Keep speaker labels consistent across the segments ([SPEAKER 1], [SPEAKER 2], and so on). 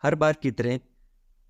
[SPEAKER 1] हर बार की तरह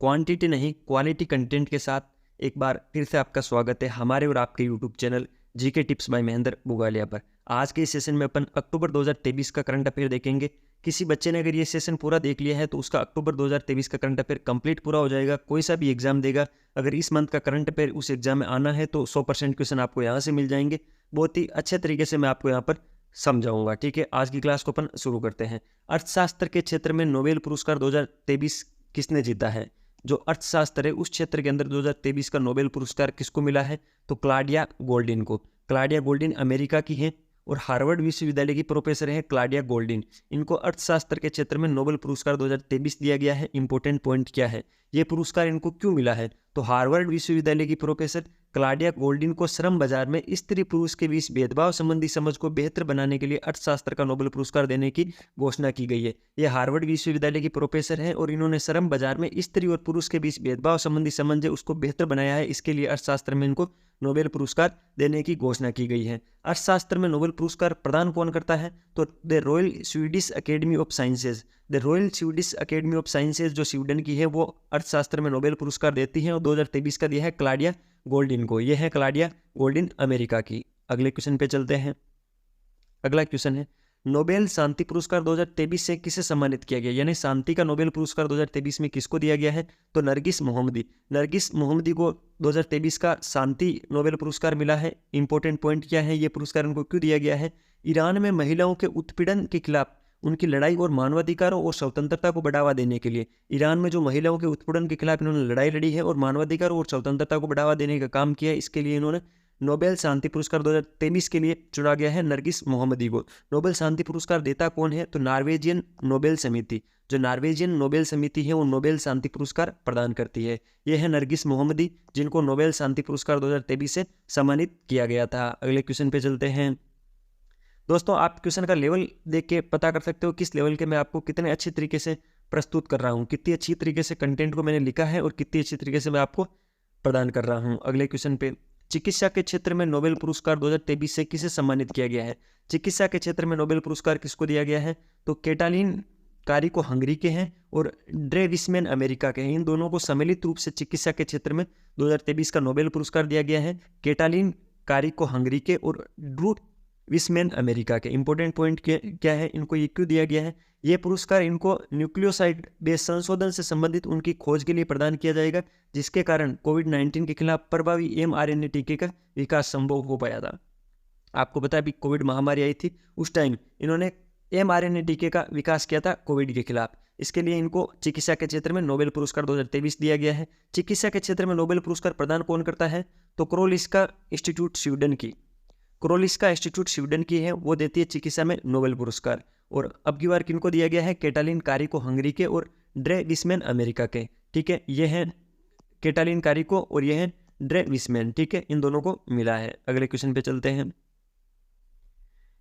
[SPEAKER 1] क्वांटिटी नहीं क्वालिटी कंटेंट के साथ एक बार फिर से आपका स्वागत है हमारे और आपके YouTube channel GK tips by Mahendra Bugalia पर। आज के इस सेशन में अपन अक्टूबर 2023 का करंट अफेयर देखेंगे। किसी बच्चे ने अगर ये सेशन पूरा देख लिया है तो उसका अक्टूबर 2023 का करंट अफेयर कंप्लीट पूरा हो जाएगा। कोई सा भी एग्जाम देगा, अगर इस मंथ का करंट अफेयर उस एग्जाम में आना है तो 100% क्वेश्चन आपको यहाँ से मिल जाएंगे। बहुत ही अच्छे तरीके से मैं आपको यहाँ पर समझाऊंगा। ठीक है, आज की क्लास को अपन शुरू करते हैं। अर्थशास्त्र के क्षेत्र में नोबेल पुरस्कार 2023 किसने जीता है? जो अर्थशास्त्र है उस क्षेत्र के अंदर 2023 का नोबेल पुरस्कार किसको मिला है? तो क्लाडिया गोल्डिन को। क्लाडिया गोल्डिन अमेरिका की है और हार्वर्ड विश्वविद्यालय की प्रोफेसर है क्लाडिया गोल्डिन। इनको अर्थशास्त्र के क्षेत्र में नोबेल पुरस्कार 2023 दिया गया है। इंपॉर्टेंट पॉइंट क्या है, ये पुरस्कार इनको क्यों मिला है? तो हार्वर्ड विश्वविद्यालय की प्रोफेसर क्लाडिया गोल्डिन को श्रम बाजार में स्त्री पुरुष के बीच भेदभाव संबंधी समझ को बेहतर बनाने के लिए अर्थशास्त्र का नोबेल पुरस्कार देने की घोषणा की गई है। ये हार्वर्ड विश्वविद्यालय की प्रोफेसर है और इन्होंने श्रम बाजार में स्त्री और पुरुष के बीच भेदभाव संबंधी समझ है उसको बेहतर बनाया है। इसके लिए अर्थशास्त्र में इनको नोबेल पुरस्कार देने की घोषणा की गई है। अर्थशास्त्र में नोबेल पुरस्कार प्रदान कौन करता है? तो the royal Swedish academy of sciences. The royal Swedish academy of sciences जो स्वीडन की है वो अर्थशास्त्र में नोबेल पुरस्कार देती है और 2023 का दिया है क्लाडिया गोल्डिन को। यह है क्लाडिया गोल्डिन अमेरिका की। अगले क्वेश्चन पे चलते हैं। अगला क्वेश्चन है नोबेल शांति पुरस्कार 2023 से किसे सम्मानित किया गया? यानी शांति का नोबेल पुरस्कार 2023 में किसको दिया गया है? तो नरगिस मोहम्मदी। नरगिस मोहम्मदी को 2023 का शांति नोबेल पुरस्कार मिला है। इंपॉर्टेंट पॉइंट क्या है, ये पुरस्कार उनको क्यों दिया गया है? ईरान में महिलाओं के उत्पीड़न के खिलाफ उनकी लड़ाई और मानवाधिकारों और स्वतंत्रता को बढ़ावा देने के लिए। ईरान में जो महिलाओं के उत्पीड़न के खिलाफ इन्होंने लड़ाई लड़ी है और मानवाधिकारों और स्वतंत्रता को बढ़ावा देने का काम किया है, इसके लिए इन्होंने नोबेल शांति पुरस्कार 2023 के लिए चुना गया है नरगिस मोहम्मदी को। नोबेल शांति पुरस्कार देता कौन है? तो नॉर्वेजियन नोबेल समिति। जो नॉर्वेजियन नोबेल समिति है वो नोबेल शांति पुरस्कार प्रदान करती है। ये है नरगिस मोहम्मदी जिनको नोबेल शांति पुरस्कार 2023 से सम्मानित किया गया था। अगले क्वेश्चन पे चलते हैं। दोस्तों, आप क्वेश्चन का लेवल देख के पता कर सकते हो किस लेवल के मैं आपको कितने अच्छे तरीके से प्रस्तुत कर रहा हूँ, कितनी अच्छी तरीके से कंटेंट को मैंने लिखा है और कितनी अच्छी तरीके से मैं आपको प्रदान कर रहा हूँ। अगले क्वेश्चन पे, चिकित्सा के क्षेत्र में नोबेल पुरस्कार 2023 से किसे सम्मानित किया गया है? चिकित्सा के क्षेत्र में नोबेल पुरस्कार किसको दिया गया है? तो कैटालिन कारिको हंगरी के हैं और ड्रे विस्मैन अमेरिका के हैं। इन दोनों को सम्मिलित रूप से चिकित्सा के क्षेत्र में 2023 का नोबेल पुरस्कार दिया गया है। कैटालिन कारिको हंगरी के और ड्रू विस्मैन अमेरिका के। इंपॉर्टेंट पॉइंट क्या है, इनको ये क्यों दिया गया है? ये पुरस्कार इनको न्यूक्लियोसाइड बेस्ड संशोधन से संबंधित उनकी खोज के लिए प्रदान किया जाएगा, जिसके कारण कोविड-19 के खिलाफ प्रभावी mRNA टीके का विकास संभव हो पाया था। आपको पता है अभी कोविड महामारी आई थी, उस टाइम इन्होंने mRNA टीके का विकास किया था कोविड के खिलाफ। इसके लिए इनको चिकित्सा के क्षेत्र में नोबेल पुरस्कार 2023 दिया गया है। चिकित्सा के क्षेत्र में नोबेल पुरस्कार प्रदान कौन करता है? तो कारोलिंस्का इंस्टीट्यूट स्वीडन की। कारोलिंस्का इंस्टीट्यूट स्वीडन की है, वो देती है चिकित्सा में नोबेल पुरस्कार। और अब की बार किनको दिया गया है? कैटालिन कारिको हंगरी के और ड्रे विस्मैन अमेरिका के। ठीक है, ये है कैटालिन कारिको और ये है ड्रे विस्मैन। ठीक है, इन दोनों को मिला है। अगले क्वेश्चन पे चलते हैं।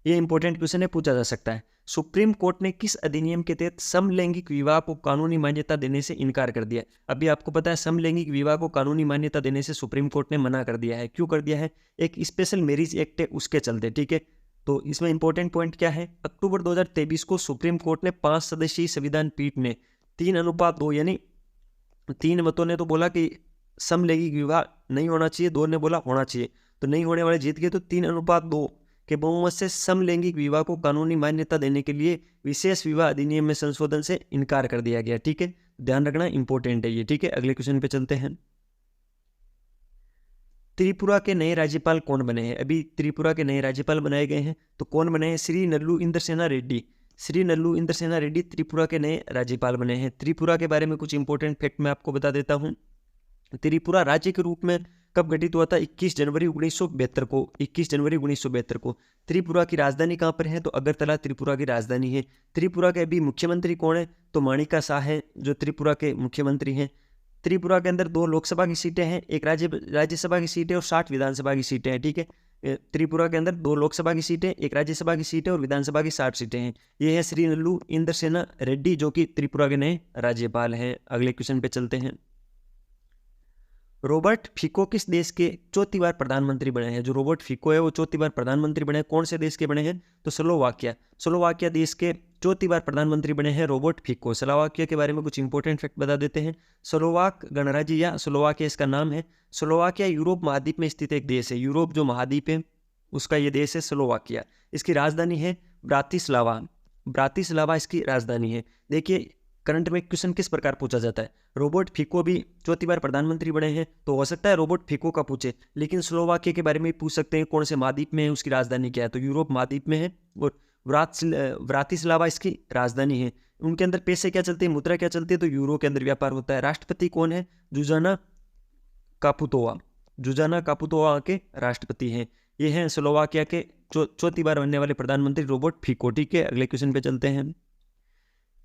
[SPEAKER 1] ये इंपॉर्टेंट क्वेश्चन है, पूछा जा सकता है। सुप्रीम कोर्ट ने किस अधिनियम के तहत समलैंगिक विवाह को कानूनी मान्यता देने से इनकार कर दिया? अभी आपको पता है समलैंगिक विवाह को कानूनी मान्यता देने से सुप्रीम कोर्ट ने मना कर दिया है। क्यों कर दिया है? एक स्पेशल मैरिज एक्ट है उसके चलते। ठीक है, तो इसमें इंपॉर्टेंट पॉइंट क्या है? अक्टूबर 2023 को सुप्रीम कोर्ट ने 5 सदस्यीय संविधान पीठ ने 3:2 यानी 3 मतों ने तो बोला कि समलैंगिक विवाह नहीं होना चाहिए, 2 ने बोला होना चाहिए, तो नहीं होने वाले जीत गए। तो 3:2 के बहुमत से समलैंगिक विवाह को कानूनी मान्यता देने के लिए विशेष विवाह अधिनियम में संशोधन से इनकार कर दिया गया। ठीक है, ध्यान रखना इंपॉर्टेंट है ये। ठीक है, अगले क्वेश्चन पे चलते हैं। त्रिपुरा के नए राज्यपाल कौन बने हैं? अभी त्रिपुरा के नए राज्यपाल बनाए गए हैं, तो कौन बने हैं? श्री नल्लू इंद्रसेना रेड्डी। श्री नल्लू इंद्रसेना रेड्डी त्रिपुरा के नए राज्यपाल बने हैं। त्रिपुरा के बारे में कुछ इंपॉर्टेंट फैक्ट मैं आपको बता देता हूँ। त्रिपुरा राज्य के रूप में कब गठित हुआ था? 21 जनवरी 1972 को। 21 जनवरी 1972 को। त्रिपुरा की राजधानी कहाँ पर है? तो अगरतला त्रिपुरा की राजधानी है। त्रिपुरा के अभी मुख्यमंत्री कौन है? तो माणिका शाह है जो त्रिपुरा के मुख्यमंत्री हैं। त्रिपुरा के अंदर 2 लोकसभा की सीटें हैं, एक राज्यसभा की सीटें और 60 विधानसभा की सीटें हैं। ठीक है, त्रिपुरा के अंदर 2 लोकसभा की सीटें, एक राज्यसभा की सीटें और विधानसभा की 60 सीटें हैं। ये है श्री नल्लू इंद्रसेना रेड्डी जो कि त्रिपुरा के नए राज्यपाल हैं। अगले क्वेश्चन पे चलते हैं। रॉबर्ट फिको किस देश के चौथी बार प्रधानमंत्री बने हैं? जो रॉबर्ट फिको है वो चौथी बार प्रधानमंत्री बने हैं। कौन से देश के बने हैं? तो स्लोवाकिया। स्लोवाकिया देश के चौथी बार प्रधानमंत्री बने हैं रोबर्ट फिको। स्लोवाकिया के बारे में कुछ इंपॉर्टेंट फैक्ट बता देते हैं। स्लोवाक गणराज्य या स्लोवाकिया इसका नाम है। स्लोवाकिया यूरोप महाद्वीप में स्थित एक देश है। यूरोप जो महाद्वीप है उसका ये देश है स्लोवाकिया। इसकी राजधानी है ब्रातिस्लावा। ब्रातिस्लावा इसकी राजधानी है। देखिए करंट में क्वेश्चन किस प्रकार पूछा जाता है, रोबर्ट फिको भी चौथी बार प्रधानमंत्री बने हैं तो हो सकता है रोबर्ट फिको का पूछे, लेकिन स्लोवाकिया के बारे में पूछ सकते हैं कौन से महाद्वीप में है, उसकी राजधानी क्या है, तो यूरोप महाद्वीप में है और ब्रातिस्लावा इसकी राजधानी है। उनके अंदर पैसे क्या चलते हैं, मुद्रा क्या चलती है, तो यूरो के अंदर व्यापार होता है। राष्ट्रपति कौन है, जुजाना कापुतोवा। जुजाना कापुतोवा के राष्ट्रपति हैं। ये हैं स्लोवाकिया के चौथी बार बनने वाले प्रधानमंत्री रोबर्ट फिको। ठीक है, अगले क्वेश्चन पे चलते हैं।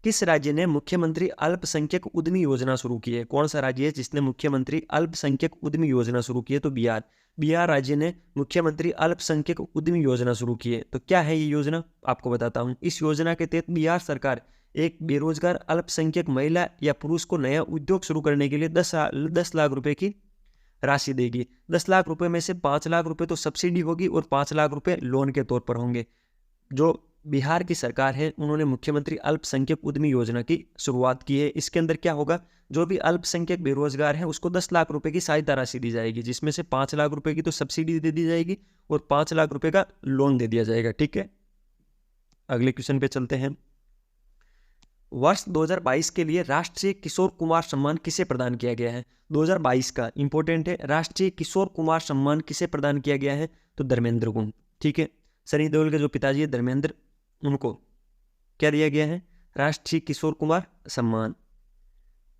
[SPEAKER 1] किस राज्य ने मुख्यमंत्री अल्पसंख्यक उद्यमी योजना शुरू की है? कौन सा राज्य है जिसने मुख्यमंत्री अल्पसंख्यक उद्यमी योजना शुरू की है? तो बिहार। बिहार राज्य ने मुख्यमंत्री अल्पसंख्यक उद्यमी योजना शुरू की है। तो क्या है ये योजना, आपको बताता हूँ। इस योजना के तहत बिहार सरकार एक बेरोजगार अल्पसंख्यक महिला या पुरुष को नया उद्योग शुरू करने के लिए 10 लाख रुपए की राशि देगी। 10 लाख रुपए में से 5 लाख रुपए तो सब्सिडी होगी और 5 लाख रुपए लोन के तौर पर होंगे। जो बिहार की सरकार है उन्होंने मुख्यमंत्री अल्पसंख्यक उद्यमी योजना की शुरुआत की है। इसके अंदर क्या होगा, जो भी अल्पसंख्यक बेरोजगार है उसको 10 लाख रुपए की सहायता राशि दी जाएगी, जिसमें से 5 लाख रुपए की तो सब्सिडी दे दी जाएगी और 5 लाख रुपए का लोन दे दिया जाएगा। ठीक है, अगले क्वेश्चन पे चलते हैं। वर्ष 2022 के लिए राष्ट्रीय किशोर कुमार सम्मान किसे प्रदान किया गया है? 2022 का इंपॉर्टेंट है, राष्ट्रीय किशोर कुमार सम्मान किसे प्रदान किया गया है? तो धर्मेंद्र को। ठीक है, सनी देओल के जो पिताजी है धर्मेंद्र, उनको क्या दिया गया है? राष्ट्रीय किशोर कुमार सम्मान।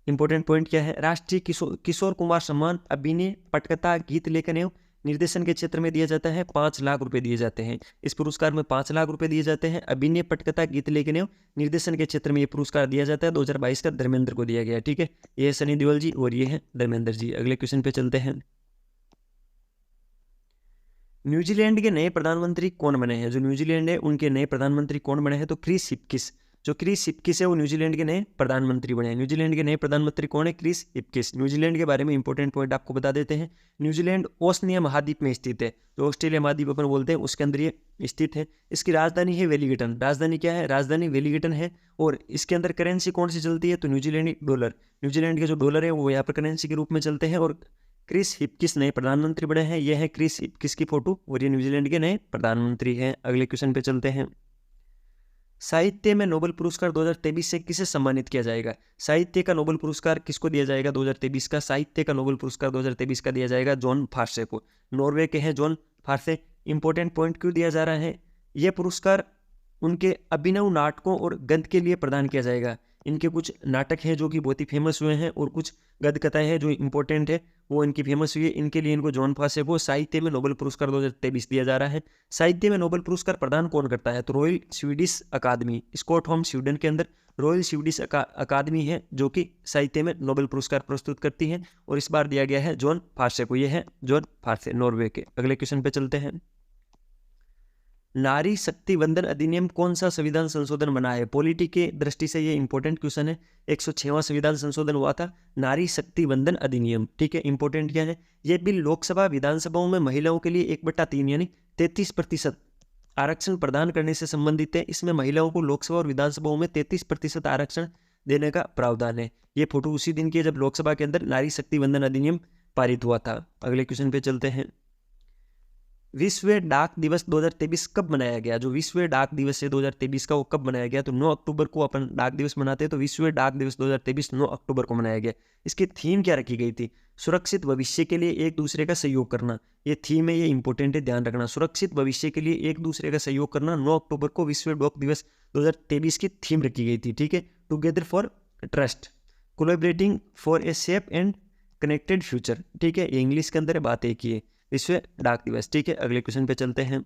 [SPEAKER 1] इंपॉर्टेंट पॉइंट क्या है, राष्ट्रीय किशोर कुमार सम्मान अभिनय, पटकथा, गीत लेखन एवं निर्देशन के क्षेत्र में दिया जाता है। 5 लाख रुपए दिए जाते हैं। इस पुरस्कार में 5 लाख रुपए दिए जाते हैं। अभिनय, पटकथा, गीत लेखन एवं निर्देशन के क्षेत्र में ये पुरस्कार दिया जाता है। 2022 का धर्मेंद्र को दिया गया। ठीक है, ये है सनी देओल जी और ये है धर्मेंद्र जी। अगले क्वेश्चन पे चलते हैं। न्यूजीलैंड के नए प्रधानमंत्री कौन बने हैं? जो न्यूजीलैंड है उनके नए प्रधानमंत्री कौन बने हैं? तो क्रिस हिप्किस। जो क्रिस हिप्किस है वो न्यूजीलैंड के नए प्रधानमंत्री बने हैं। न्यूजीलैंड के नए प्रधानमंत्री कौन है? क्रिस हिप्किस। न्यूजीलैंड के बारे में इंपॉर्टेंट पॉइंट आपको बता देते हैं। न्यूजीलैंड ओशनिया महाद्वीप में स्थित है। जो ऑस्ट्रेलिया महाद्वीप अपन बोलते हैं उसके अंदर ये स्थित है। इसकी राजधानी है वेलिंगटन। राजधानी क्या है? राजधानी वेलिंगटन है। और इसके अंदर करेंसी कौन सी चलती है? तो न्यूजीलैंडी डॉलर। न्यूजीलैंड के जो डॉलर है वो यहाँ पर करेंसी के रूप में चलते हैं। और क्रिस हिप्किस नए प्रधानमंत्री बने हैं। यह है क्रिस हिप्किस की फोटो और ये न्यूजीलैंड के नए प्रधानमंत्री हैं। अगले क्वेश्चन पे चलते हैं। साहित्य में नोबेल पुरस्कार 2023 से किसे सम्मानित किया जाएगा? साहित्य का नोबेल पुरस्कार किसको दिया जाएगा? 2023 का साहित्य का नोबेल पुरस्कार 2023 का दिया जाएगा जॉन फार्से को। नॉर्वे के हैं जॉन फार्से। इंपॉर्टेंट पॉइंट क्यों दिया जा रहा है? यह पुरस्कार उनके अभिनव नाटकों और गद्य के लिए प्रदान किया जाएगा। इनके कुछ नाटक हैं जो कि बहुत ही फेमस हुए हैं और कुछ गद्य कथाएं हैं जो इंपॉर्टेंट है वो इनकी फेमस हुई है। इनके लिए इनको जॉन फार्से को साहित्य में नोबेल पुरस्कार 2023 दिया जा रहा है। साहित्य में नोबेल पुरस्कार प्रदान कौन करता है? तो रॉयल स्वीडिश अकादमी, स्टॉकहोम स्वीडन के अंदर रॉयल स्वीडिश अकादमी है जो कि साहित्य में नोबेल पुरस्कार प्रस्तुत करती है और इस बार दिया गया है जॉन फार्से को। यह है जॉन फार्से, नॉर्वे के। अगले क्वेश्चन पे चलते हैं। नारी शक्ति वंदन अधिनियम कौन सा संविधान संशोधन बना है? पॉलिटी के दृष्टि से ये इंपॉर्टेंट क्वेश्चन है। 106वां संविधान संशोधन हुआ था, नारी शक्ति वंदन अधिनियम। ठीक है, इंपॉर्टेंट क्या है? ये बिल लोकसभा विधानसभाओं में महिलाओं के लिए 1/3 यानी 33% आरक्षण प्रदान करने से संबंधित है। इसमें महिलाओं को लोकसभा और विधानसभाओं में 33% आरक्षण देने का प्रावधान है। ये फोटो उसी दिन की है जब लोकसभा के अंदर नारी शक्ति वंदन अधिनियम पारित हुआ था। अगले क्वेश्चन पे चलते हैं। विश्व डाक दिवस 2023 कब मनाया गया? जो विश्व डाक दिवस है 2023 का वो कब मनाया गया? तो 9 अक्टूबर को अपन डाक दिवस मनाते हैं, तो विश्व डाक दिवस 2023 9 अक्टूबर को मनाया गया। इसकी थीम क्या रखी गई थी? सुरक्षित भविष्य के लिए एक दूसरे का सहयोग करना। ये थीम है, ये इंपॉर्टेंट है, ध्यान रखना। सुरक्षित भविष्य के लिए एक दूसरे का सहयोग करना 9 अक्टूबर को विश्व डाक दिवस 2023 की थीम रखी गई थी। ठीक है, together for trust, collaborating for a safe and connected future. ठीक है, ये इंग्लिश के अंदर बात एक ही है, विश्व डाक दिवस। ठीक है, अगले क्वेश्चन पे चलते हैं।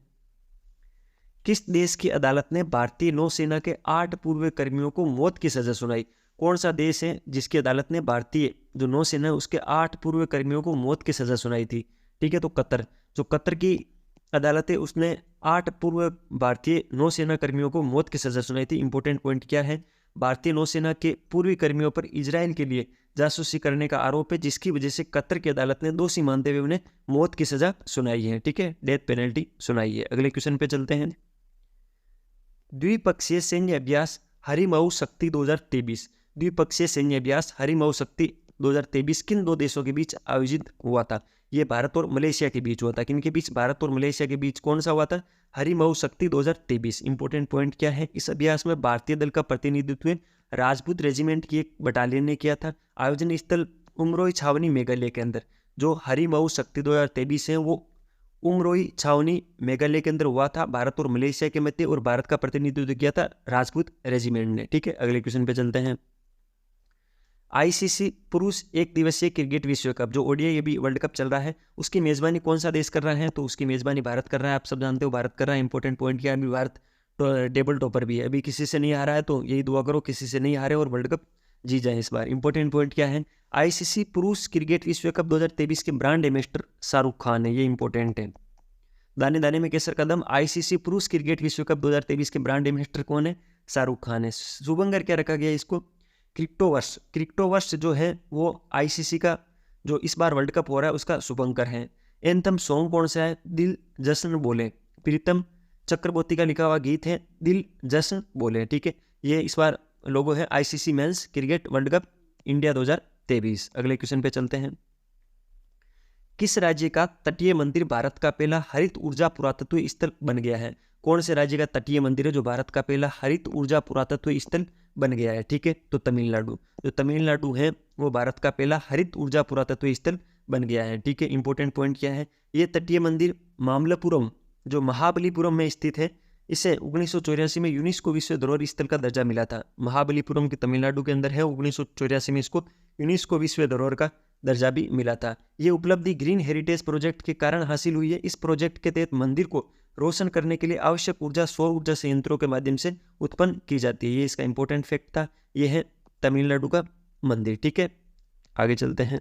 [SPEAKER 1] किस देश की अदालत ने भारतीय नौसेना के 8 पूर्व कर्मियों को मौत की सजा सुनाई? कौन सा देश है जिसकी अदालत ने भारतीय जो नौसेना है उसके 8 पूर्व कर्मियों को मौत की सजा सुनाई थी? ठीक है, तो कतर। जो कतर की अदालत है उसने 8 पूर्व भारतीय नौसेना कर्मियों को मौत की सजा सुनाई थी। इंपॉर्टेंट पॉइंट क्या है? भारतीय नौसेना के पूर्वी कर्मियों पर इजराइल के लिए जासूसी करने का आरोप है, जिसकी वजह से कतर की अदालत ने दोषी मानते हुए उन्हें मौत की सजा सुनाई है। ठीक है, डेथ पेनल्टी सुनाई है। अगले क्वेश्चन पे चलते हैं। द्विपक्षीय सैन्य अभ्यास हरिमऊ शक्ति 2023। द्विपक्षीय सैन्य अभ्यास हरिमऊ शक्ति 2023 किन दो देशों के बीच आयोजित हुआ था? ये भारत और मलेशिया के बीच हुआ था। किन के बीच? भारत और मलेशिया के बीच कौन सा हुआ था? हरिमऊ शक्ति 2023। इंपॉर्टेंट पॉइंट क्या है? इस अभ्यास में भारतीय दल का प्रतिनिधित्व राजपूत रेजिमेंट की एक बटालियन ने किया था। आयोजन स्थल उमरोई छावनी मेघालय के अंदर। जो हरिमऊ शक्ति 2023 है वो उमरोई छावनी मेघालय के अंदर हुआ था, भारत और मलेशिया के मध्य, और भारत का प्रतिनिधित्व किया था राजपूत रेजिमेंट ने। ठीक है, अगले क्वेश्चन पे चलते हैं। आईसीसी पुरुष एक दिवसीय क्रिकेट विश्व कप, जो ओडीआई अभी वर्ल्ड कप चल रहा है, उसकी मेजबानी कौन सा देश कर रहा है? तो उसकी मेजबानी भारत कर रहा है। आप सब जानते हो भारत कर रहा है। इंपॉर्टेंट पॉइंट क्या है? अभी भारत टेबल टॉपर भी है, अभी किसी से नहीं हारा है, तो यही दुआ करो किसी से नहीं हारे और वर्ल्ड कप जी जाए इस बार। इंपॉर्टेंट पॉइंट क्या है? आईसीसी पुरुष क्रिकेट विश्व कप 2023 के ब्रांड एम्बेसडर शाहरुख खान है। ये इंपॉर्टेंट है। दाने दाने में केसर कदम, आईसीसी पुरुष क्रिकेट विश्व कप 2023 के ब्रांड एम्बेसडर कौन है? शाहरुख खान है। शुभंकर क्या रखा गया इसको? क्रिप्टोवर्स। क्रिप्टोवर्स जो है वो आईसीसी का जो इस बार वर्ल्ड कप हो रहा है उसका शुभंकर है। एंथम सॉन्ग कौन सा है? दिल जश्न बोले। प्रीतम चक्रवर्ती का लिखा हुआ गीत है दिल जश्न बोले। ठीक है, ये इस बार लोगो है ICC men's cricket world cup India 2023। अगले क्वेश्चन पे चलते हैं। किस राज्य का तटीय मंदिर भारत का पहला हरित ऊर्जा पुरातत्व स्थल बन गया है? कौन से राज्य का तटीय मंदिर है जो भारत का पहला हरित ऊर्जा पुरातत्व स्थल बन गया है? ठीक है, तो तमिलनाडु। जो तमिलनाडु है वो भारत का पहला हरित ऊर्जा पुरातत्व स्थल बन गया है। ठीक है, इंपॉर्टेंट पॉइंट क्या है? ये तटीय मंदिर मामल्लपुरम जो महाबलीपुरम में स्थित है, इसे 1984 में यूनेस्को विश्व धरोहर स्थल का दर्जा मिला था। महाबलीपुरम के तमिलनाडु के अंदर है। 1984 में इसको यूनेस्को विश्व धरोहर का दर्जा भी मिला था। ये उपलब्धि ग्रीन हेरिटेज प्रोजेक्ट के कारण हासिल हुई है। इस प्रोजेक्ट के तहत मंदिर को रोशन करने के लिए आवश्यक ऊर्जा सौर ऊर्जा संयंत्रों के माध्यम से उत्पन्न की जाती है। ये इसका इंपॉर्टेंट फैक्ट था। ये है तमिलनाडु का मंदिर। ठीक है, आगे चलते हैं।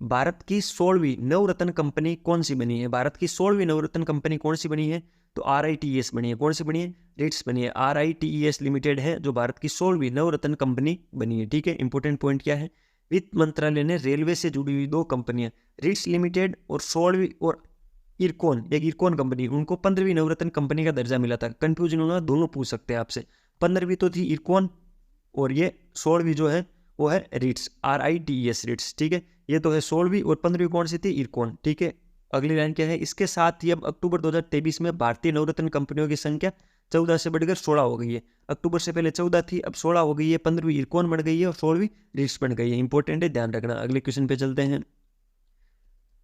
[SPEAKER 1] भारत की 16वीं नवरत्न कंपनी कौन सी बनी है? भारत की 16वीं नवरत्न कंपनी कौन सी बनी है? तो RITES बनी है। कौन सी बनी है? रिट्स बनी है। RITES लिमिटेड है जो भारत की 16वीं नवरत्न कंपनी बनी है। ठीक है, इंपॉर्टेंट पॉइंट क्या है? वित्त मंत्रालय ने रेलवे से जुड़ी हुई दो कंपनियां रिट्स लिमिटेड और 16वीं और इरकॉन, एक इरकॉन कंपनी, उनको 15वीं नवरत्न कंपनी का दर्जा मिला था। कंफ्यूजन होना, दोनों पूछ सकते हैं आपसे। 15वीं तो थी इरकॉन और ये 16वीं जो है वो है रिट्स, RITES रिट्स। ठीक है, ये तो है 16वीं और 15वीं कौन सी थी? इरकॉन। ठीक है, अगली लाइन क्या है? इसके साथ ही अब अक्टूबर 2023 में भारतीय नवरत्न कंपनियों की संख्या 14 से बढ़कर 16 हो गई है। अक्टूबर से पहले 14 थी, अब 16 हो गई है। 15वीं इरकॉन बन गई है और 16वीं रिट्स बन गई है। इंपॉर्टेंट है, ध्यान रखना। अगले क्वेश्चन पे चलते हैं।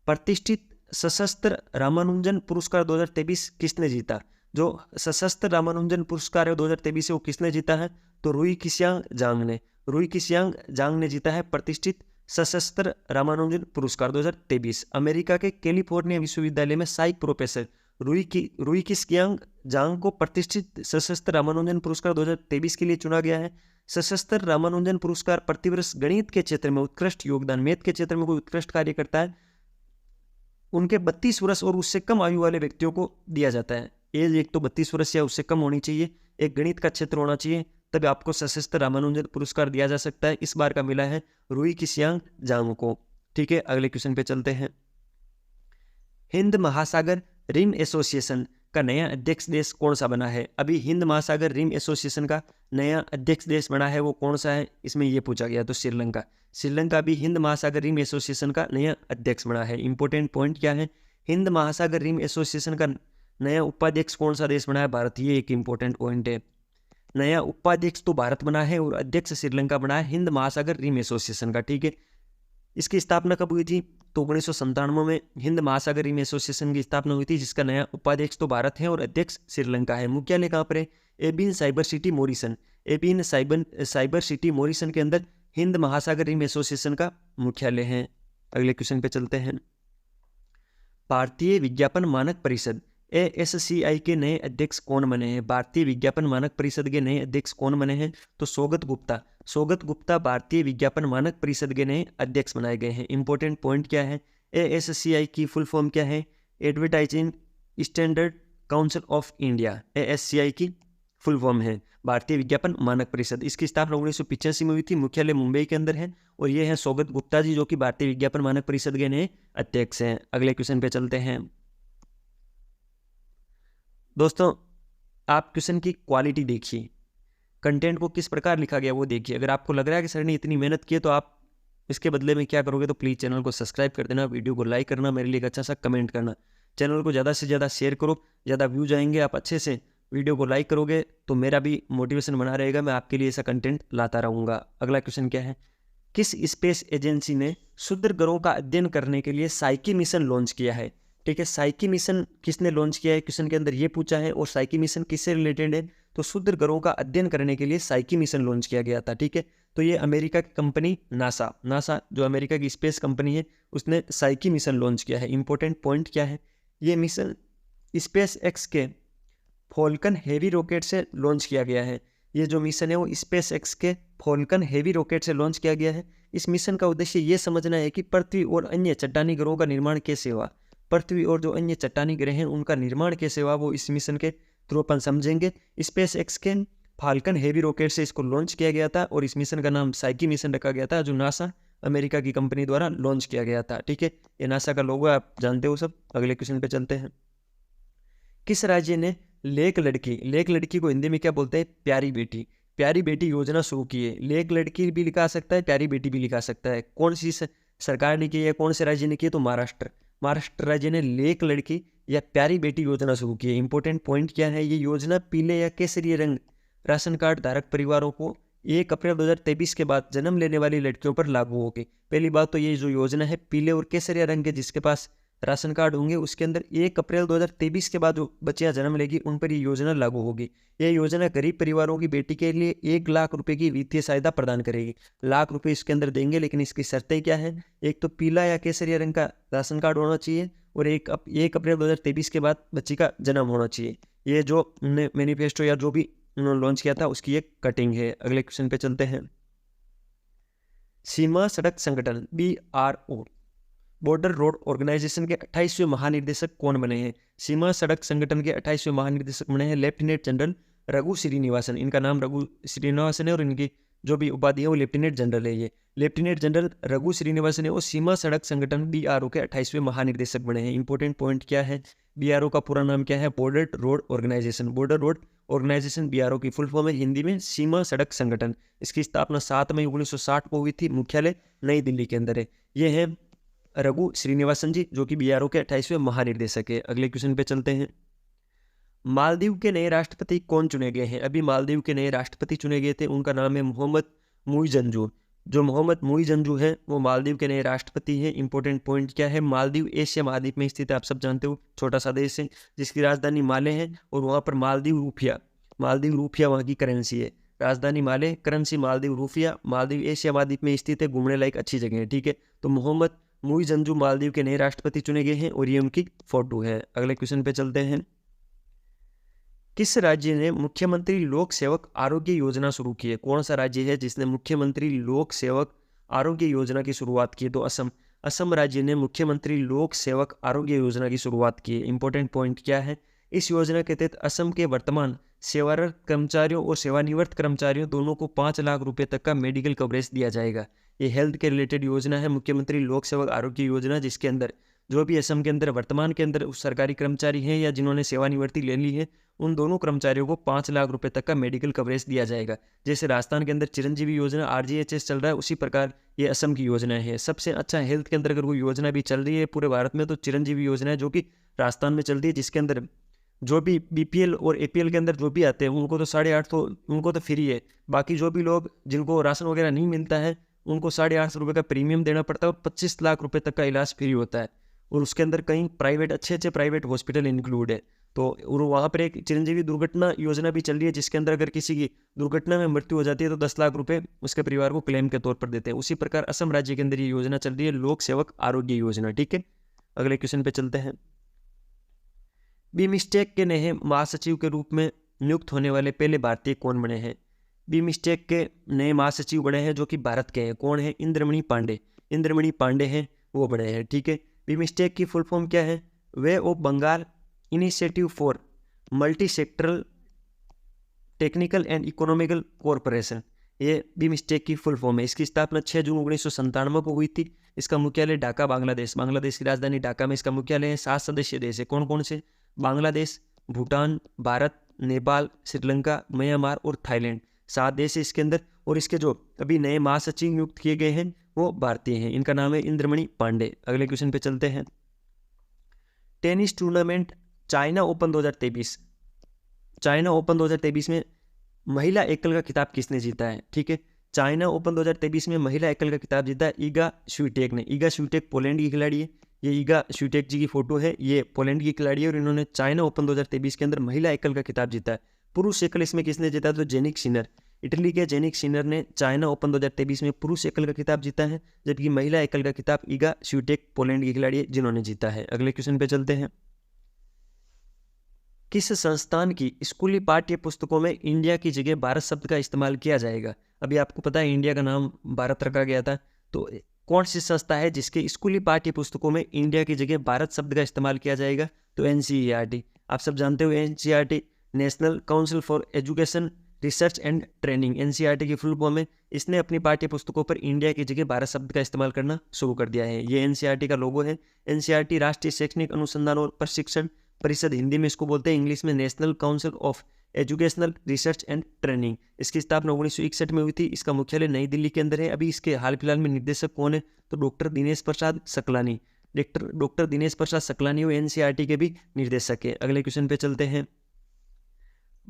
[SPEAKER 1] प्रतिष्ठित सशस्त्र रामानुजन पुरस्कार 2023 किसने जीता? जो सशस्त्र रामानुजन पुरस्कार है 2023 वो किसने जीता है? तो रुई किसियांग जांग ने। रुई किसियांग जांग ने जीता है प्रतिष्ठित सशस्त्र रामानुजन पुरस्कार 2023। अमेरिका के कैलिफोर्निया विश्वविद्यालय में सहायक प्रोफेसर रुई किसियांग जांग को प्रतिष्ठित सशस्त्र रामानुजन पुरस्कार 2023 के लिए चुना गया है। सशस्त्र रामानुजन पुरस्कार प्रतिवर्ष गणित के क्षेत्र में उत्कृष्ट योगदान, मैथ के क्षेत्र में कोई उत्कृष्ट कार्य करता है, उनके 32 वर्ष और उससे कम आयु वाले व्यक्तियों को दिया जाता है। एज एक तो 32 वर्ष या उससे कम होनी चाहिए, एक गणित का क्षेत्र होना चाहिए, तभी आपको सशस्त्र रामानुजन पुरस्कार दिया जा सकता है। इस बार का मिला है रुई किसियांग जांग को। ठीक है, अगले क्वेश्चन पे चलते हैं। हिंद महासागर रिम एसोसिएशन का नया अध्यक्ष देश कौन सा बना है? अभी हिंद महासागर रिम एसोसिएशन का नया अध्यक्ष देश बना है, वो कौन सा है? इसमें ये पूछा गया, तो श्रीलंका। श्रीलंका भी हिंद महासागर रिम एसोसिएशन का नया अध्यक्ष बना है। इंपॉर्टेंट पॉइंट क्या है? हिंद महासागर रिम एसोसिएशन का नया उपाध्यक्ष कौन सा देश बना है? भारत। ये एक इंपॉर्टेंट पॉइंट है। नया उपाध्यक्ष तो भारत बना है और अध्यक्ष श्रीलंका बना है हिंद महासागर रिम एसोसिएशन का। ठीक है, इसकी स्थापना कब हुई थी? तो 1997 में हिंद महासागर रिम एसोसिएशन की स्थापना हुई थी, जिसका नया उपाध्यक्ष तो भारत है और अध्यक्ष श्रीलंका है। मुख्यालय कहाँ पर है? एबिन cyber city Morrison. एबिन cyber city Morrison के अंदर हिंद महासागर रिम एसोसिएशन का मुख्यालय है। अगले क्वेश्चन पे चलते हैं। भारतीय विज्ञापन मानक परिषद ASCI के नए अध्यक्ष कौन बने हैं? भारतीय विज्ञापन मानक परिषद के नए अध्यक्ष कौन बने हैं? तो सौगत गुप्ता। सौगत गुप्ता भारतीय विज्ञापन मानक परिषद के नए अध्यक्ष बनाए गए हैं। इंपॉर्टेंट पॉइंट क्या है? ASCI की फुल फॉर्म क्या है? Advertising standard council of India. ASCI की फुल फॉर्म है भारतीय विज्ञापन मानक परिषद। इसकी स्थापना 1985 में हुई थी, मुख्यालय मुंबई के अंदर है और ये है सौगत गुप्ता जी, जो कि भारतीय विज्ञापन मानक परिषद के नए अध्यक्ष हैं। अगले क्वेश्चन पे चलते हैं। दोस्तों, आप क्वेश्चन की क्वालिटी देखिए, कंटेंट को किस प्रकार लिखा गया वो देखिए। अगर आपको लग रहा है कि सर ने इतनी मेहनत की है तो आप इसके बदले में क्या करोगे, तो प्लीज़ चैनल को सब्सक्राइब कर देना, वीडियो को लाइक करना, मेरे लिए एक अच्छा सा कमेंट करना, चैनल को ज़्यादा से ज़्यादा शेयर करो, ज़्यादा व्यूज आएंगे। आप अच्छे से वीडियो को लाइक करोगे तो मेरा भी मोटिवेशन बना रहेगा, मैं आपके लिए ऐसा कंटेंट लाता रहूँगा। अगला क्वेश्चन क्या है, किस स्पेस एजेंसी ने क्षुद्र ग्रहों का अध्ययन करने के लिए साइकी मिशन लॉन्च किया है? ठीक है, साइकी मिशन किसने लॉन्च किया है, क्वेश्चन के अंदर ये पूछा है। और साइकी मिशन किससे रिलेटेड है, तो क्षुद्र ग्रहों का अध्ययन करने के लिए साइकी मिशन लॉन्च किया गया था। ठीक है, तो ये अमेरिका की कंपनी नासा जो अमेरिका की स्पेस कंपनी है, उसने साइकी मिशन लॉन्च किया है। इंपॉर्टेंट पॉइंट क्या है, ये मिशन स्पेस एक्स के फॉल्कन हेवी रॉकेट से लॉन्च किया गया है। ये जो मिशन है वो स्पेस एक्स के फॉल्कन हेवी रॉकेट से लॉन्च किया गया है। इस मिशन का उद्देश्य ये समझना है कि पृथ्वी और अन्य चट्टानी ग्रहों का निर्माण कैसे हुआ, पृथ्वी और जो अन्य चट्टानी ग्रह हैं उनका निर्माण कैसे हुआ, वो इस मिशन के थ्रू अपन समझेंगे। स्पेस एक्स के फाल्कन हेवी रॉकेट से इसको लॉन्च किया गया था और इस मिशन का नाम साइकी मिशन रखा गया था, जो नासा अमेरिका की कंपनी द्वारा लॉन्च किया गया था। ठीक है, ये नासा का लोगो आप जानते हो सब। अगले क्वेश्चन पे चलते हैं, किस राज्य ने लेक लड़की को हिंदी में क्या बोलते हैं, प्यारी बेटी योजना शुरू की है? लेक लड़की भी लिखा सकता है, प्यारी बेटी भी लिखा सकता है। कौन सी सरकार ने की है, कौन से राज्य ने की है, तो महाराष्ट्र राज्य ने लेक लड़की या प्यारी बेटी योजना शुरू की है। इंपॉर्टेंट पॉइंट क्या है, ये योजना पीले या केसरी रंग राशन कार्ड धारक परिवारों को 1 अप्रैल 2023 के बाद जन्म लेने वाली लड़कियों पर लागू होगी। पहली बात तो ये जो योजना है पीले और केसरिया रंग के जिसके पास राशन कार्ड होंगे, उसके अंदर 1 अप्रैल 2023 के बाद जो बच्चियां जन्म लेगी उन पर ये योजना लागू होगी। यह योजना गरीब परिवारों की बेटी के लिए 1 लाख रुपए की वित्तीय सहायता प्रदान करेगी। लाख रुपए इसके अंदर देंगे, लेकिन इसकी शर्तें क्या है, एक तो पीला या केसरिया रंग का राशन कार्ड होना चाहिए और 1 अप्रैल 2023 के बाद बच्ची का जन्म होना चाहिए। ये जो उन्होंने मैनिफेस्टो या जो भी उन्होंने लॉन्च किया था उसकी एक कटिंग है। अगले क्वेश्चन पे चलते हैं, सीमा सड़क संगठन BRO बॉर्डर रोड ऑर्गेनाइजेशन के 28वें महानिदेशक कौन बने हैं? सीमा सड़क संगठन के 28वें महानिदेशक बने हैं लेफ्टिनेंट जनरल रघु श्रीनिवासन। इनका नाम रघु श्रीनिवासन है और इनकी जो भी उपाधि है वो लेफ्टिनेंट जनरल है। ये लेफ्टिनेंट जनरल रघु श्रीनिवासन है, वो सीमा सड़क संगठन BRO के 28वें महानिदेशक बने हैं। इंपॉर्टेंट पॉइंट क्या है, BRO का पूरा नाम क्या है, border road organization. Border road organization BRO की फुल फॉर्म है हिंदी में सीमा सड़क संगठन। इसकी स्थापना 7 मई 1960 को हुई थी, मुख्यालय नई दिल्ली के अंदर है। ये है रघु श्रीनिवासन जी, जो कि BRO के 28वें महानिदेशक है। अगले क्वेश्चन पे चलते हैं, मालदीव के नए राष्ट्रपति कौन चुने गए हैं? अभी मालदीव के नए राष्ट्रपति चुने गए थे, उनका नाम है मोहम्मद मुइज़जू। जो मोहम्मद मुइज़जू है वो मालदीव के नए राष्ट्रपति हैं। इंपॉर्टेंट पॉइंट क्या है, मालदीव एशिया महाद्वीप में स्थित है, आप सब जानते हो, छोटा सा देश है जिसकी राजधानी माले है और वहाँ पर मालदीव रूपिया वहाँ की करेंसी है। राजधानी माले, करेंसी मालदीव रूपिया। मालदीव एशिया महाद्वीप में स्थित है, घूमने लायक अच्छी जगह है। ठीक है, तो मोहम्मद मुइज़जू मालदीव के नए राष्ट्रपति चुने गए हैं और ये उनकी फोटो है। अगले क्वेश्चन पे चलते हैं, किस राज्य ने मुख्यमंत्री लोक सेवक आरोग्य योजना शुरू की है? कौन सा राज्य है जिसने मुख्यमंत्री लोक सेवक आरोग्य योजना की शुरुआत की है? तो असम राज्य ने मुख्यमंत्री लोक सेवक आरोग्य योजना की शुरुआत की है। इंपॉर्टेंट पॉइंट क्या है, इस योजना के तहत असम के वर्तमान सेवारत कर्मचारियों और सेवानिवृत्त कर्मचारियों दोनों को 5 लाख रुपए तक का मेडिकल कवरेज दिया जाएगा। ये हेल्थ के रिलेटेड योजना है, मुख्यमंत्री लोक सेवक आरोग्य योजना, जिसके अंदर जो भी असम के अंदर वर्तमान के अंदर सरकारी कर्मचारी हैं या जिन्होंने सेवानिवृत्ति ले ली है, उन दोनों कर्मचारियों को 5 लाख रुपए तक का मेडिकल कवरेज दिया जाएगा। जैसे राजस्थान के अंदर चिरंजीवी योजना RGHS चल रहा है, उसी प्रकार ये असम की योजना है। सबसे अच्छा हेल्थ के अंदर अगर कोई योजना भी चल रही है पूरे भारत में तो चिरंजीवी योजना है, जो कि राजस्थान में चल रही है, जिसके अंदर जो भी BPL और APL के अंदर जो भी आते हैं उनको तो 850 उनको तो फ्री है। बाकी जो भी लोग जिनको राशन वगैरह नहीं मिलता है उनको 850 रुपये का प्रीमियम देना पड़ता है और 25 लाख रुपए तक का इलाज फ्री होता है। और उसके अंदर कई प्राइवेट अच्छे प्राइवेट हॉस्पिटल इंक्लूड है। तो और वहाँ पर एक चिरंजीवी दुर्घटना योजना भी चल रही है, जिसके अंदर अगर किसी की दुर्घटना में मृत्यु हो जाती है तो 10 लाख रुपए उसके परिवार को क्लेम के तौर पर देते हैं। उसी प्रकार असम राज्य के अंदर ये योजना चल रही है, लोक सेवक आरोग्य योजना। ठीक है, अगले क्वेश्चन पे चलते हैं, BIMSTEC के नए महासचिव के रूप में नियुक्त होने वाले पहले भारतीय कौन बने हैं? BIMSTEC के नए महासचिव बने हैं जो कि भारत के हैं। कौन है? इंद्रमणि पांडे हैं, वो बने हैं। ठीक है, BIMSTEC की फुल फॉर्म क्या है? Bay of Bengal initiative for multi sectoral technical and economical corporation, ये BIMSTEC की फुल फॉर्म है। इसकी स्थापना 6 जून 1997 को हुई थी। इसका मुख्यालय ढाका, बांग्लादेश की राजधानी ढाका में इसका मुख्यालय है। 7 सदस्यीय देश है, कौन कौन से? बांग्लादेश, भूटान, भारत, नेपाल, श्रीलंका, म्यांमार और थाईलैंड। 7 देश है इसके अंदर। और इसके जो अभी नए महासचिव नियुक्त किए गए हैं वो भारतीय हैं। इनका नाम है इंद्रमणि पांडे। अगले क्वेश्चन पे चलते हैं। Tennis tournament China open 2023। China open 2023 में महिला एकल का खिताब किसने जीता है? ठीक है, चाइना ओपन 2023 में महिला एकल का खिताब जीता है ईगा स्विटेक ने। ईगा स्विटेक पोलैंड की खिलाड़ी है। ये ईगा स्विटेक जी की फोटो है, ये पोलैंड की खिलाड़ी है और इन्होंने चाइना ओपन 2023 के अंदर महिला एकल का खिताब जीता है। पुरुष एकल इसमें किसने जीता? तो जेनिक सिनर, इटली के जेनिक सिनर ने चाइना ओपन 2023 में पुरुष एकल का खिताब जीता है, जबकि महिला एकल का खिताब ईगा स्विटेक पोलैंड की खिलाड़ी है जिन्होंने जीता है। अगले क्वेश्चन पे चलते हैं। किस संस्थान की स्कूली पाठ्य पुस्तकों में इंडिया की जगह भारत शब्द का इस्तेमाल किया जाएगा? अभी आपको पता है इंडिया का नाम भारत रखा गया था, तो कौन सी संस्था है जिसके स्कूली पाठ्य पुस्तकों में इंडिया की जगह भारत शब्द का इस्तेमाल किया जाएगा? तो एनसीईआरटी। आप सब जानते हो NCERT national council for education research and training, NCERT की फुल फॉर्म है। इसने अपनी पाठ्य पुस्तकों पर इंडिया की जगह भारत शब्द का इस्तेमाल करना शुरू कर दिया है। ये एनसीईआरटी का लोगो है। एनसीईआरटी राष्ट्रीय शैक्षणिक अनुसंधान और प्रशिक्षण परिषद, हिंदी में इसको बोलते हैं, इंग्लिश में national council of educational research and training. इसकी स्थापना 1961 में हुई थी। इसका मुख्यालय नई दिल्ली के अंदर है। अभी इसके हाल फिलहाल में निर्देशक कौन है? तो डॉक्टर दिनेश प्रसाद सकलानी। डॉक्टर दिनेश प्रसाद सकलानी वो एनसीईआरटी के भी निर्देशक है। अगले क्वेश्चन पे चलते हैं।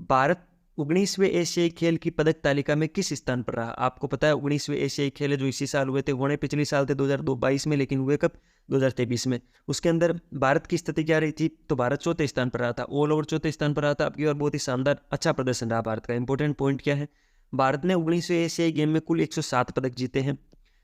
[SPEAKER 1] भारत 19वें एशियाई खेल की पदक तालिका में किस स्थान पर रहा? आपको पता है 19वें एशियाई खेल है जो इसी साल हुए थे, होने पिछले साल थे 2022 में, लेकिन हुए कब? 2023 में। उसके अंदर भारत की स्थिति क्या रही थी? तो भारत चौथे स्थान पर रहा था, ऑल ओवर चौथे स्थान पर रहा था। अब की बार बहुत ही शानदार अच्छा प्रदर्शन रहा भारत का। इंपॉर्टेंट पॉइंट क्या है? भारत ने 19वें एशियाई गेम में कुल 107 पदक जीते हैं,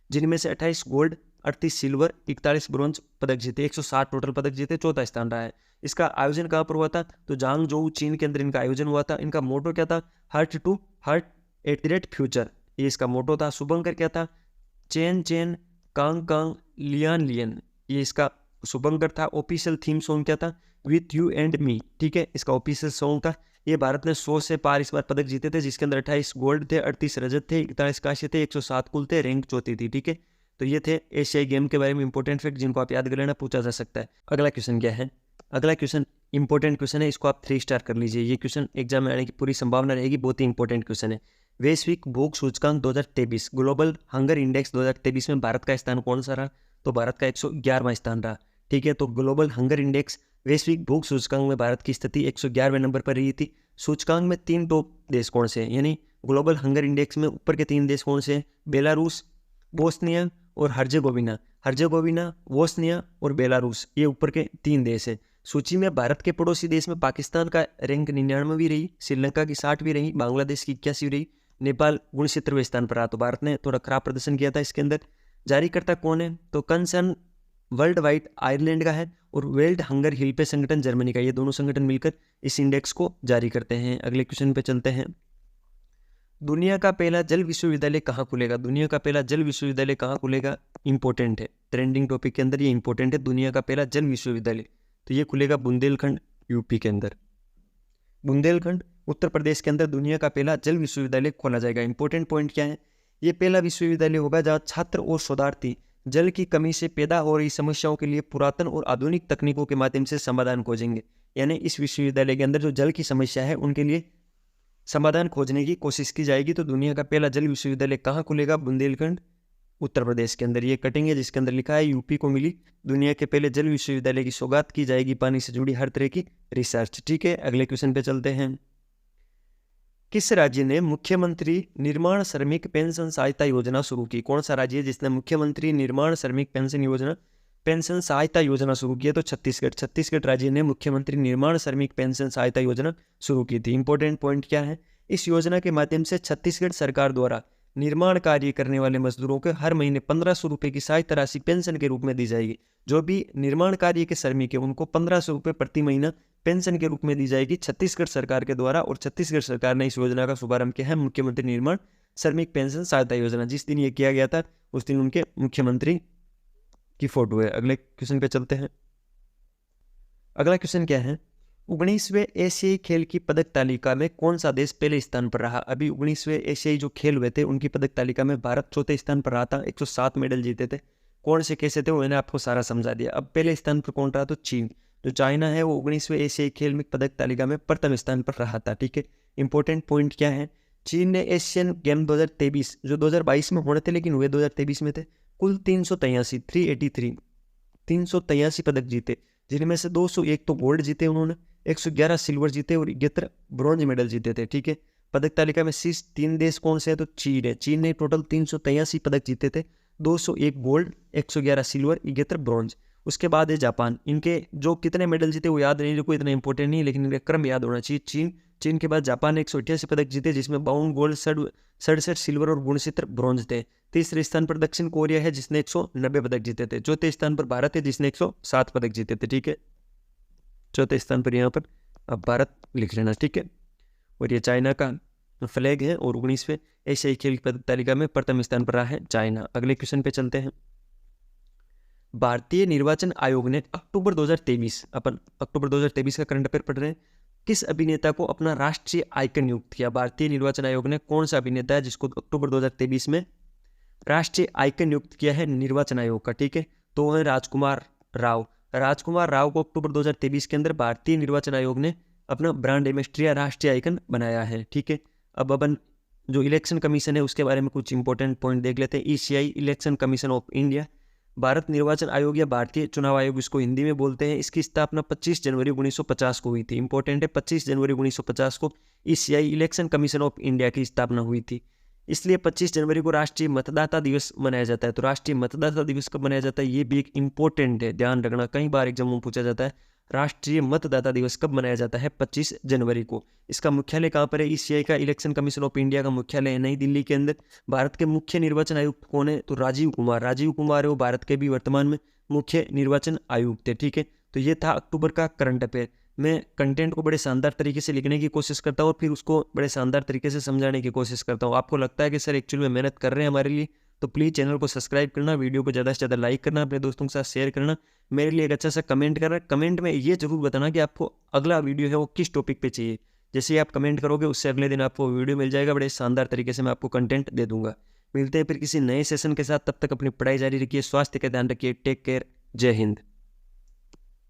[SPEAKER 1] जिनमें से 28 गोल्ड, 38 सिल्वर, 41 ब्रॉन्ज पदक जीते। 160 टोटल पदक जीते, चौथा स्थान रहा है। इसका आयोजन कहाँ पर हुआ था? तो जांगजोउ चीन के अंदर इनका आयोजन हुआ था। इनका मोटो क्या था? हार्ट टू हार्ट @ फ्यूचर, ये इसका मोटो था। शुभंकर क्या था? Chenchen Congcong Lianlian, ये इसका शुभंकर था। ऑफिशियल थीम सॉन्ग क्या था? विथ यू एंड मी, ठीक है, इसका ऑफिशियल सॉन्ग था। ये भारत ने 100 से पार इस बार पदक जीते थे, जिसके अंदर 28 गोल्ड थे, 38 रजत थे, 41 कांस्य थे, 107 कुल थे, रैंक चौथी थी। ठीक है, तो ये थे एशियाई गेम के बारे में इंपॉर्टेंट फैक्ट जिनको आप याद कर लेना, पूछा जा सकता है। अगला क्वेश्चन क्या है? अगला क्वेश्चन इंपॉर्टेंट क्वेश्चन है, इसको आप 3 स्टार कर लीजिए। ये क्वेश्चन एग्जाम में आने की पूरी संभावना रहेगी, बहुत ही इंपॉर्टेंट क्वेश्चन है। वैश्विक भूख सूचकांक 2023, ग्लोबल हंगर इंडेक्स 2023 में भारत का स्थान कौन सा रहा? तो भारत का 111वां स्थान रहा। ठीक है, तो ग्लोबल हंगर इंडेक्स वैश्विक भूख सूचकांक में भारत की स्थिति 111वें नंबर पर रही थी। सूचकांक में 3 टॉप देश कौन से हैं? यानी ग्लोबल हंगर इंडेक्स में ऊपर के 3 देश कौन से हैं? बेलारूस, बोस्निया और हर्जेगोविना। हर्जेगोविना, बोस्निया और बेलारूस, ये ऊपर के 3 देश हैं। सूची में भारत के पड़ोसी देश में पाकिस्तान का रैंक 99वीं रही, श्रीलंका की 60वीं रही, बांग्लादेश की 81वीं रही, नेपाल 69वें स्थान पर रहा। तो भारत ने थोड़ा खराब प्रदर्शन किया था इसके अंदर। जारीकर्ता कौन है? तो कंसर्न वर्ल्ड वाइड आयरलैंड का है और वर्ल्ड हंगर हेल्पेज संगठन जर्मनी का। ये दोनों संगठन मिलकर इस इंडेक्स को जारी करते हैं। अगले क्वेश्चन पे चलते हैं। दुनिया का पहला जल विश्वविद्यालय कहाँ खुलेगा? दुनिया का पहला जल विश्वविद्यालय कहाँ खुलेगा? इंपॉर्टेंट है, ट्रेंडिंग टॉपिक के अंदर ये इंपॉर्टेंट है। दुनिया का पहला जल विश्वविद्यालय तो ये खुलेगा बुंदेलखंड, यूपी के अंदर। बुंदेलखंड उत्तर प्रदेश के अंदर दुनिया का पहला जल विश्वविद्यालय खोला जाएगा। इंपॉर्टेंट पॉइंट क्या है? ये पहला विश्वविद्यालय होगा जहाँ छात्र और शोधार्थी जल की कमी से पैदा हो रही समस्याओं के लिए पुरातन और आधुनिक तकनीकों के माध्यम से समाधान खोजेंगे। यानी इस विश्वविद्यालय के अंदर जो जल की समस्या है उनके लिए समाधान खोजने की कोशिश की जाएगी। तो दुनिया का पहला जल विश्वविद्यालय कहाँ खुलेगा? बुंदेलखंड, उत्तर प्रदेश के अंदर। ये कटेंगे जिसके अंदर लिखा है यूपी को मिली दुनिया के पहले जल विश्वविद्यालय की सौगात, की जाएगी पानी से जुड़ी हर तरह की रिसर्च। ठीक है, अगले क्वेश्चन पे चलते हैं। किस राज्य ने मुख्यमंत्री निर्माण श्रमिक पेंशन सहायता योजना शुरू की? कौन सा राज्य है जिसने मुख्यमंत्री निर्माण श्रमिक पेंशन सहायता योजना शुरू की है? तो छत्तीसगढ़। छत्तीसगढ़ राज्य ने मुख्यमंत्री निर्माण श्रमिक पेंशन सहायता योजना शुरू की थी। इंपॉर्टेंट पॉइंट क्या है? इस योजना के माध्यम से छत्तीसगढ़ सरकार द्वारा निर्माण कार्य करने वाले मजदूरों को हर महीने 1500 रुपये की सहायता राशि पेंशन के रूप में दी जाएगी। जो भी निर्माण कार्य के श्रमिक है उनको 1500 रुपये प्रति महीना पेंशन के रूप में दी जाएगी छत्तीसगढ़ सरकार के द्वारा। और छत्तीसगढ़ सरकार ने इस योजना का शुभारंभ किया है, मुख्यमंत्री निर्माण श्रमिक पेंशन सहायता योजना। जिस दिन ये किया गया था उस दिन उनके मुख्यमंत्री की फोटो है। अगले क्वेश्चन पे चलते हैं। अगला क्वेश्चन क्या है? 19वें एशियाई खेल की पदक तालिका में कौन सा देश पहले स्थान पर रहा? अभी 19वें एशियाई जो खेल हुए थे उनकी पदक तालिका में भारत चौथे स्थान पर रहा था, 107 मेडल जीते थे। कौन से कैसे थे वो मैंने आपको सारा समझा दिया। अब पहले स्थान पर कौन रहा? तो चीन। जो चाइना है वो 19वें एशियाई खेल में पदक तालिका में प्रथम स्थान पर रहा था। ठीक है, इंपॉर्टेंट पॉइंट क्या है, चीन ने एशियन गेम 2023 जो 2022 में होने थे लेकिन हुए 2023 में थे, कुल 383 पदक जीते, जिनमें से 201 तो गोल्ड जीते उन्होंने, 111 सिल्वर जीते और 71 ब्रॉन्ज मेडल जीते थे। ठीक है, पदक तालिका में शीर्ष 3 देश कौन से हैं, तो चीन है। चीन ने टोटल 383 पदक जीते थे, 201 गोल्ड, 111 सिल्वर, 71 ब्रॉन्ज। उसके बाद है जापान, इनके जो कितने मेडल जीते वो याद नहीं, कोई इतना इंपॉर्टेंट नहीं, लेकिन इनका क्रम याद होना चाहिए। चीन के बाद जापान ने 188 पदक जीते, जिसमें 52 गोल्ड, 67 सिल्वर और 69 ब्रॉन्ज थे। तीसरे स्थान पर दक्षिण कोरिया है जिसने 190 पदक जीते थे। चौथे स्थान पर भारत है जिसने 107 पदक जीते थे। ठीक है, चौथे स्थान पर यहाँ पर अब भारत लिख लेना। ठीक है, और ये चाइना का फ्लैग है और 19वें एशियाई खेल पदक तालिका में प्रथम स्थान पर रहा है चाइना। अगले क्वेश्चन पे चलते हैं। भारतीय निर्वाचन आयोग ने अक्टूबर 2023 का करंट अफेयर पढ़ रहे हैं, किस अभिनेता को अपना राष्ट्रीय आइकन नियुक्त किया। भारतीय निर्वाचन आयोग ने कौन सा अभिनेता है जिसको अक्टूबर 2023 में राष्ट्रीय आइकन नियुक्त किया है निर्वाचन आयोग का। ठीक है, तो है राजकुमार राव। राजकुमार राव को अक्टूबर 2023 के अंदर भारतीय निर्वाचन आयोग ने अपना ब्रांड इमेज या राष्ट्रीय आइकन बनाया है। ठीक है, अब अपन जो इलेक्शन कमीशन है उसके बारे में कुछ इंपॉर्टेंट पॉइंट देख लेते हैं। ECI, election commission of India, Bharat निर्वाचन आयोग या भारतीय चुनाव आयोग इसको हिंदी में बोलते हैं। इसकी स्थापना 25 जनवरी 1950 को हुई थी। इंपॉर्टेंट है, 25 जनवरी 1950 को ECI, election commission of India की स्थापना हुई थी। इसलिए 25 जनवरी को राष्ट्रीय मतदाता दिवस मनाया जाता है। तो राष्ट्रीय मतदाता दिवस कब मनाया जाता है, ये भी एक इंपॉर्टेंट है, ध्यान रखना, कई बार एग्जाम में पूछा जाता है। राष्ट्रीय मतदाता दिवस कब मनाया जाता है, 25 जनवरी को। इसका मुख्यालय कहाँ पर है, ईसीआई का, इलेक्शन कमीशन ऑफ इंडिया का मुख्यालय है नई दिल्ली के अंदर। भारत के मुख्य निर्वाचन आयुक्त कौन है, तो राजीव कुमार है, वो भारत के भी वर्तमान में मुख्य निर्वाचन आयुक्त है। ठीक है, तो ये था अक्टूबर का करंट अफेयर। मैं कंटेंट को बड़े शानदार तरीके से लिखने की कोशिश करता हूँ और फिर उसको बड़े शानदार तरीके से समझाने की कोशिश करता हूँ। आपको लगता है कि सर एक्चुअली में मेहनत कर रहे हैं हमारे लिए, तो प्लीज़ चैनल को सब्सक्राइब करना, वीडियो को ज़्यादा से ज़्यादा लाइक करना, अपने दोस्तों के साथ शेयर करना, मेरे लिए एक अच्छा सा कमेंट करना। कमेंट में ये जरूर बताना कि आपको अगला वीडियो है वो किस टॉपिक पे चाहिए। जैसे ही आप कमेंट करोगे उससे अगले दिन आपको वीडियो मिल जाएगा, बड़े शानदार तरीके से मैं आपको कंटेंट दे दूंगा। मिलते हैं फिर किसी नए सेशन के साथ, तब तक अपनी पढ़ाई जारी रखिए, स्वास्थ्य का ध्यान रखिए, टेक केयर, जय हिंद।